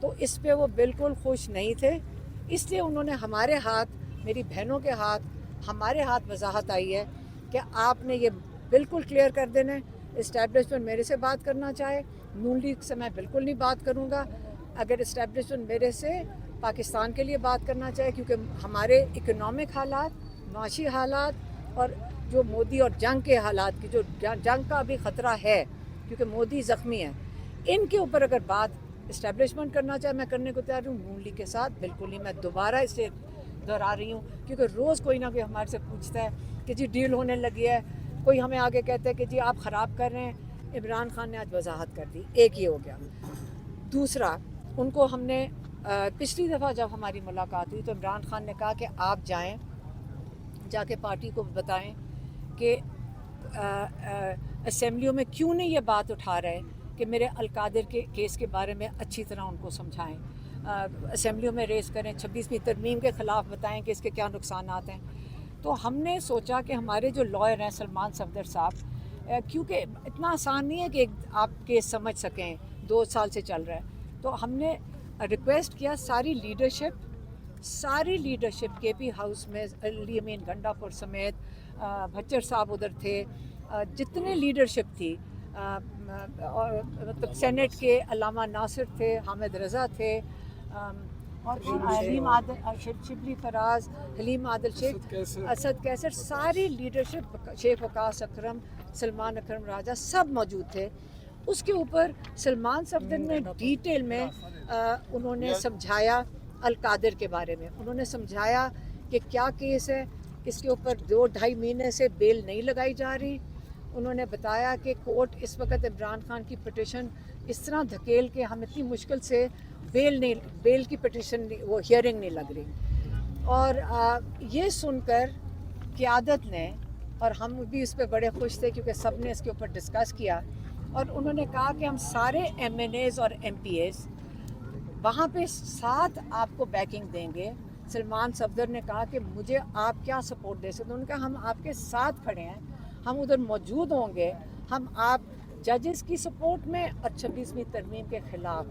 تو اس پہ وہ بالکل خوش نہیں تھے. اس لیے انہوں نے ہمارے ہاتھ, میری بہنوں کے ہاتھ, ہمارے ہاتھ وضاحت آئی ہے کہ آپ نے یہ بالکل کلیئر کر دینا ہے. اسٹیبلشمنٹ میرے سے بات کرنا چاہے, نون لیگ سے میں بالکل نہیں بات کروں گا. اگر اسٹیبلشمنٹ میرے سے پاکستان کے لیے بات کرنا چاہے, کیونکہ ہمارے اکنامک حالات, معاشی حالات اور جو مودی اور جنگ کے حالات کی, جو جنگ کا ابھی خطرہ ہے کیونکہ مودی زخمی ہے, ان کے اوپر اگر بات اسٹیبلشمنٹ کرنا چاہے میں کرنے کو تیار ہوں. نون لیگ کے ساتھ بالکل نہیں. میں دوبارہ اسے دہرا رہی ہوں کیونکہ روز کوئی نہ کوئی ہمارے سے پوچھتا ہے کہ جی ڈیل ہونے لگی ہے, کوئی ہمیں آگے کہتا ہے کہ جی آپ خراب کر رہے ہیں. عمران خان نے آج وضاحت کر دی. ایک یہ ہو گیا. دوسرا, ان کو ہم نے پچھلی دفعہ جب ہماری ملاقات ہوئی تو عمران خان نے کہا کہ آپ جائیں, جا کے پارٹی کو بتائیں کہ اسمبلیوں میں کیوں نہیں یہ بات اٹھا رہے کہ میرے القادر کے کیس کے بارے میں اچھی طرح ان کو سمجھائیں, اسمبلیوں میں ریز کریں, 26ویں ترمیم کے خلاف بتائیں کہ اس کے کیا نقصانات ہیں. تو ہم نے سوچا کہ ہمارے جو لائر ہیں سلمان صفدر صاحب, کیونکہ اتنا آسان نہیں ہے کہ آپ کیس سمجھ سکیں, 2 سال سے چل رہا ہے. تو ہم نے ریکویسٹ کیا ساری لیڈرشپ کے پی ہاؤس میں, علی امین گنڈا پور سمیت, بھچر صاحب ادھر تھے, جتنے لیڈرشپ تھی, مطلب سینٹ کے علامہ ناصر تھے, حامد رضا تھے, اور حلیم عادل, شبلی فراز, حلیم عادل شیخ, اسد کیسر, ساری لیڈرشپ, شیخ وقاص اکرم, سلمان اکرم راجہ, سب موجود تھے. اس کے اوپر سلمان صفدر نے ڈیٹیل میں انہوں نے سمجھایا القادر کے بارے میں. انہوں نے سمجھایا کہ کیا کیس ہے, اس کے اوپر 2-2.5 مہینے سے بیل نہیں لگائی جا رہی. انہوں نے بتایا کہ کورٹ اس وقت عمران خان کی پٹیشن اس طرح دھکیل کے ہم اتنی مشکل سے بیل کی پٹیشن وہ ہیئرنگ نہیں لگ رہی. اور یہ سن کر قیادت نے, اور ہم بھی اس پہ بڑے خوش تھے کیونکہ سب نے اس کے اوپر ڈسکس کیا, اور انہوں نے کہا کہ ہم سارے ایم این ایز اور ایم پی ایز وہاں پہ ساتھ آپ کو بیکنگ دیں گے. سلمان صفدر نے کہا کہ مجھے آپ کیا سپورٹ دے سکتے. انہوں نے کہا ہم آپ کے ساتھ کھڑے ہیں, ہم ادھر موجود ہوں گے, ہم آپ ججز کی سپورٹ میں اور 26ویں ترمیم کے خلاف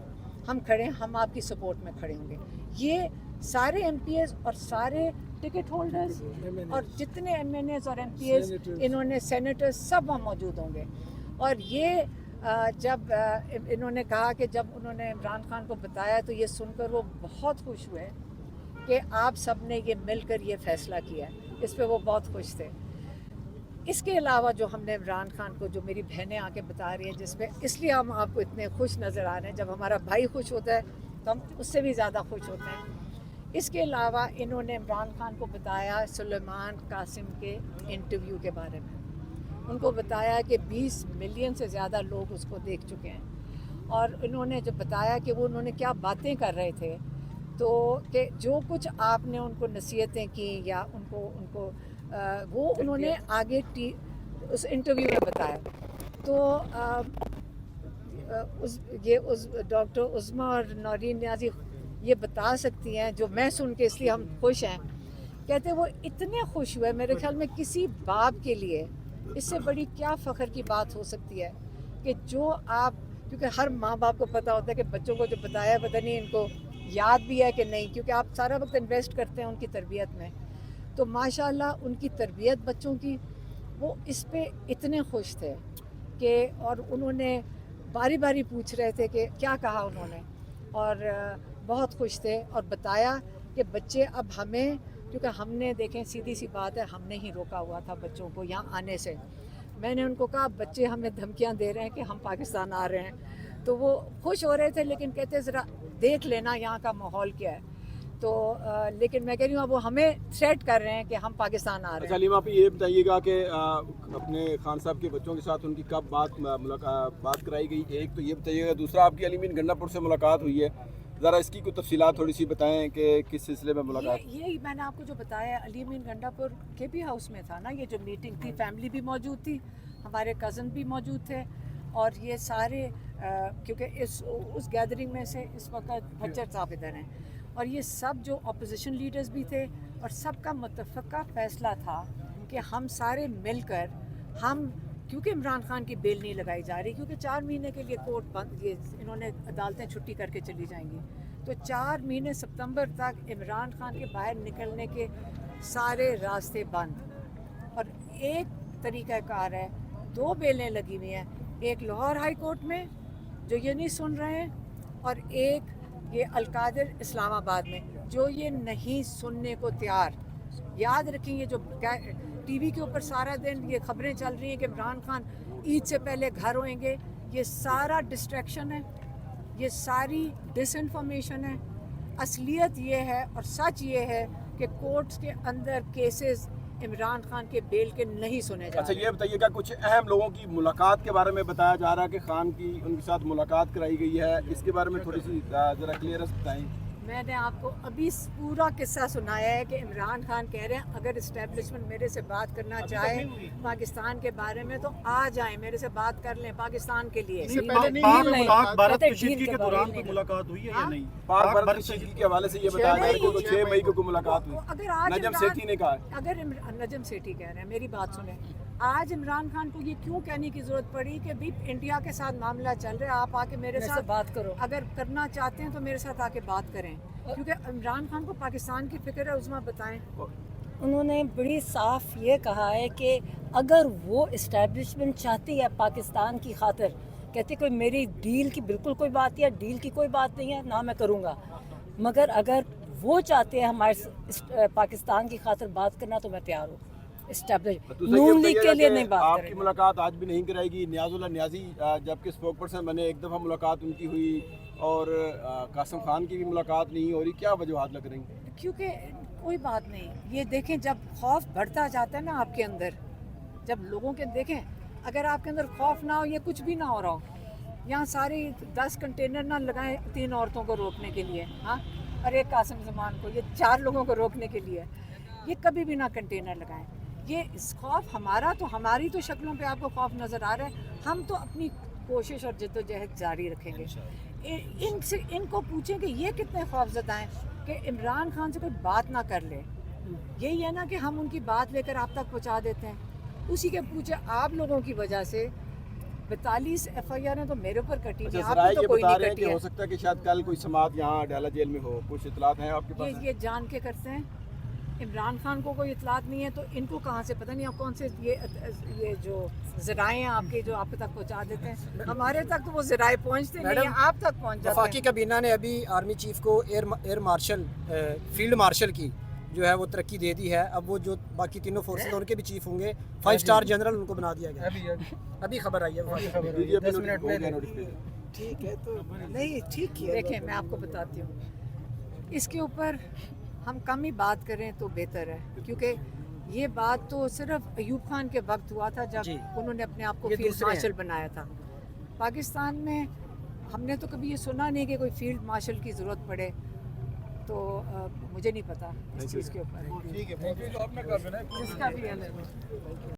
ہم کھڑے ہیں, ہم آپ کی سپورٹ میں کھڑے ہوں گے. یہ سارے ایم پی ایز اور سارے ٹکٹ ہولڈرز اور جتنے ایم این ایز اور ایم پی ایز, انہوں نے سینیٹرز, سب وہاں موجود ہوں گے. اور یہ جب انہوں نے کہا کہ جب انہوں نے عمران خان کو بتایا تو یہ سن کر وہ بہت خوش ہوئے کہ آپ سب نے یہ مل کر یہ فیصلہ کیا ہے. اس پہ وہ بہت خوش تھے. اس کے علاوہ جو ہم نے عمران خان کو, جو میری بہنیں آ کے بتا رہی ہیں, جس پہ اس لیے ہم آپ کو اتنے خوش نظر آ رہے ہیں, جب ہمارا بھائی خوش ہوتا ہے تو ہم اس سے بھی زیادہ خوش ہوتے ہیں. اس کے علاوہ انہوں نے عمران خان کو بتایا سلیمان قاسم کے انٹرویو کے بارے میں. ان کو بتایا کہ 20 ملین سے زیادہ لوگ اس کو دیکھ چکے ہیں, اور انہوں نے جب بتایا کہ وہ انہوں نے کیا باتیں کر رہے تھے, تو کہ جو کچھ آپ نے ان کو نصیحتیں کی یا ان کو وہ انہوں نے آگے اس انٹرویو میں بتایا. تو اس ڈاکٹر عظمیٰ اور نورین نیازی یہ بتا سکتی ہیں, جو میں سن کے اس لیے ہم خوش ہیں. کہتے وہ اتنے خوش ہوئے, میرے خیال میں کسی باپ کے لیے اس سے بڑی کیا فخر کی بات ہو سکتی ہے کہ جو آپ, کیونکہ ہر ماں باپ کو پتہ ہوتا ہے کہ بچوں کو جو بتایا پتہ نہیں ان کو یاد بھی ہے کہ نہیں, کیونکہ آپ سارا وقت انویسٹ کرتے ہیں ان کی تربیت میں. تو ماشاءاللہ ان کی تربیت بچوں کی, وہ اس پہ اتنے خوش تھے کہ, اور انہوں نے باری باری پوچھ رہے تھے کہ کیا کہا انہوں نے, اور بہت خوش تھے. اور بتایا کہ بچے اب ہمیں, کیونکہ ہم نے دیکھیں سیدھی سی بات ہے, ہم نے ہی روکا ہوا تھا بچوں کو یہاں آنے سے. میں نے ان کو کہا بچے ہمیں دھمکیاں دے رہے ہیں کہ ہم پاکستان آ رہے ہیں, تو وہ خوش ہو رہے تھے, لیکن کہتے ذرا دیکھ لینا یہاں کا ماحول کیا ہے. تو لیکن میں کہہ رہی ہوں اب وہ ہمیں تھریٹ کر رہے ہیں کہ ہم پاکستان آ رہے ہیں. حلیم آپ یہ بتائیے گا کہ اپنے خان صاحب کے بچوں کے ساتھ ان کی کب بات کرائی گئی, ایک تو یہ بتائیے گا. دوسرا آپ کی علی امین گنڈا پور سے ملاقات ہوئی ہے, ذرا اس کی کوئی تفصیلات تھوڑی سی بتائیں کہ کس سلسلے میں ملاقات. یہی میں نے آپ کو جو بتایا, علی امین گنڈا پور کے بھی ہاؤس میں تھا نا یہ جو میٹنگ تھی, فیملی بھی موجود تھی, ہمارے کزن بھی موجود تھے, اور یہ سارے کیونکہ اس گیدرنگ میں سے اس وقت بھچر صاحب ادھر ہیں, اور یہ سب جو اپوزیشن لیڈرز بھی تھے, اور سب کا متفقہ فیصلہ تھا کہ ہم سارے مل کر ہم کیونکہ عمران خان کی بیل نہیں لگائی جا رہی، کیونکہ 4 مہینے کے لیے کورٹ بند، یہ انہوں نے عدالتیں چھٹی کر کے چلی جائیں گی، تو 4 مہینے ستمبر تک عمران خان کے باہر نکلنے کے سارے راستے بند۔ اور ایک طریقہ کار ہے، 2 بیلیں لگی ہوئی ہیں، ایک لاہور ہائی کورٹ میں جو یہ نہیں سن رہے ہیں، اور ایک یہ القادر اسلام آباد میں جو یہ نہیں سننے کو تیار۔ یاد رکھیں، یہ جو ٹی وی کے اوپر سارا دن یہ خبریں چل رہی ہیں کہ عمران خان عید سے پہلے گھر ہوئیں گے، یہ سارا ڈسٹریکشن ہے، یہ ساری ڈس انفارمیشن ہے۔ اصلیت یہ ہے اور سچ یہ ہے کہ کورٹس کے اندر کیسز عمران خان کے بیل کے نہیں سنے جا اچھا رہے۔ یہ بتائیے کہ کچھ اہم لوگوں کی ملاقات کے بارے میں بتایا جا رہا ہے کہ خان کی ان کے ساتھ ملاقات کرائی گئی ہے، اس کے بارے میں تھوڑی سی ذرا کلیئرنس بتائیں۔ میں نے آپ کو ابھی پورا قصہ سنایا ہے کہ عمران خان کہہ رہے ہیں اگر اسٹیبلشمنٹ میرے سے بات کرنا چاہے پاکستان کے بارے میں تو آ جائیں، میرے سے بات کر لیں پاکستان کے لیے۔ پاک بھارت کشیدگی کے دوران کوئی ملاقات ہوئی ہے یا نہیں؟ پاک بھارت کشیدگی کے حوالے سے یہ بتایا جا رہا ہے کہ 6 مئی کو کوئی ملاقات ہوئی، اگر آج نجم سیٹھی نے کہا ہے۔ اگر نجم سیٹھی کہہ رہے ہیں، میری بات سنیں، آج عمران خان کو یہ کیوں کہنے کی ضرورت پڑی کہ بھی انڈیا کے ساتھ معاملہ چل رہا ہے، آپ آ کے میرے ساتھ بات کرو، اگر کرنا چاہتے ہیں تو میرے ساتھ آ کے بات کریں، کیونکہ عمران خان کو پاکستان کی فکر ہے۔ عظمیٰ بتائیں۔ انہوں نے بڑی صاف یہ کہا ہے کہ اگر وہ اسٹیبلشمنٹ چاہتی ہے پاکستان کی خاطر، کہتے کوئی میری ڈیل کی بالکل کوئی بات نہیں ہے، ڈیل کی کوئی بات نہیں ہے، نہ میں کروں گا، مگر اگر وہ چاہتے ہیں ہمارے پاکستان کی خاطر بات کرنا تو میں تیار ہوں۔ نون لیگ کے لیے نہیں بات آپ کریں کی گے۔ ملاقات آج بھی نہیں کرائے گی۔ نیاز اللہ نیازی جبکہ اسپوک پرسن بنے، ایک دفعہ ملاقات ان کی ہوئی، اور قاسم خان کی بھی ملاقات نہیں ہو رہی، کیا وجوہات لگ رہی ہیں؟ کیونکہ کوئی بات نہیں، یہ دیکھیں جب خوف بڑھتا جاتا ہے نا آپ کے اندر، جب لوگوں کے دیکھیں اگر آپ کے اندر خوف نہ ہو، یہ کچھ بھی نہ ہو رہا ہو، یہاں سارے 10 کنٹینر نہ لگائیں 3 عورتوں کو روکنے کے لیے، ہاں، اور ایک قاسم زمان کو، یہ 4 لوگوں کو روکنے کے لیے، یہ کبھی بھی نہ کنٹینر لگائیں۔ یہ خوف ہمارا تو، ہماری تو شکلوں پہ آپ کو خوف نظر آ رہا ہے، ہم تو اپنی کوشش اور جد و جہد جاری رکھیں گے۔ ان کو پوچھیں کہ یہ کتنے خوف زدہ ہیں کہ عمران خان سے کوئی بات نہ کر لے۔ یہی ہے نا کہ ہم ان کی بات لے کر آپ تک پہنچا دیتے ہیں، اسی کے پوچھے آپ لوگوں کی وجہ سے 42 FIR تو میرے اوپر کٹی ہوئی ہیں، آپ ذرائع کی تو یہ کوئی بتا نہیں رہے ہیں کٹی کہ ہے۔ ہو سکتا ہے کہ شاید کل کوئی سماعت یہاں ڈیلا جیل میں ہو، کچھ اطلاعات ہیں آپ کے پاس؟ یہ جان کے کرتے ہیں، عمران خان کو کوئی اطلاعات نہیں ہے تو ان کو کہاں سے پتہ نہیں آپ کون سے یہ جو ذرائع ہیں آپ کے جو آپ تک پہنچا دیتے ہیں، ہمارے تک تو وہ ذرائع پہنچتے نہیں ہیں، آپ تک پہنچ جاتے وفاقی ہیں۔ کابینہ نے ابھی آرمی چیف کو ایئر مارشل، فیلڈ مارشل کی جو ہے وہ ترقی دے دی ہے، اب وہ جو باقی تینوں فورسز ہیں ان کے بھی چیف ہوں گے، 5 اسٹار جنرل ان کو بنا دیا گیا، ابھی خبر آئی ہے۔ 10 منٹ ہو گیا نوٹیفکیشن۔ ٹھیک ہے تو نہیں ٹھیک کیا۔ دیکھیں میں آپ کو بتاتی ہوں، اس کے اوپر ہم کم ہی بات کریں تو بہتر ہے، کیونکہ یہ بات تو صرف ایوب خان کے وقت ہوا تھا جب انہوں نے اپنے آپ کو یہ فیلڈ دوسرے ہیں۔ مارشل بنایا تھا۔ پاکستان میں ہم نے تو کبھی یہ سنا نہیں کہ کوئی فیلڈ مارشل کی ضرورت پڑے، تو مجھے نہیں پتا اس چیز کے اوپر، جس کا بھی ہے۔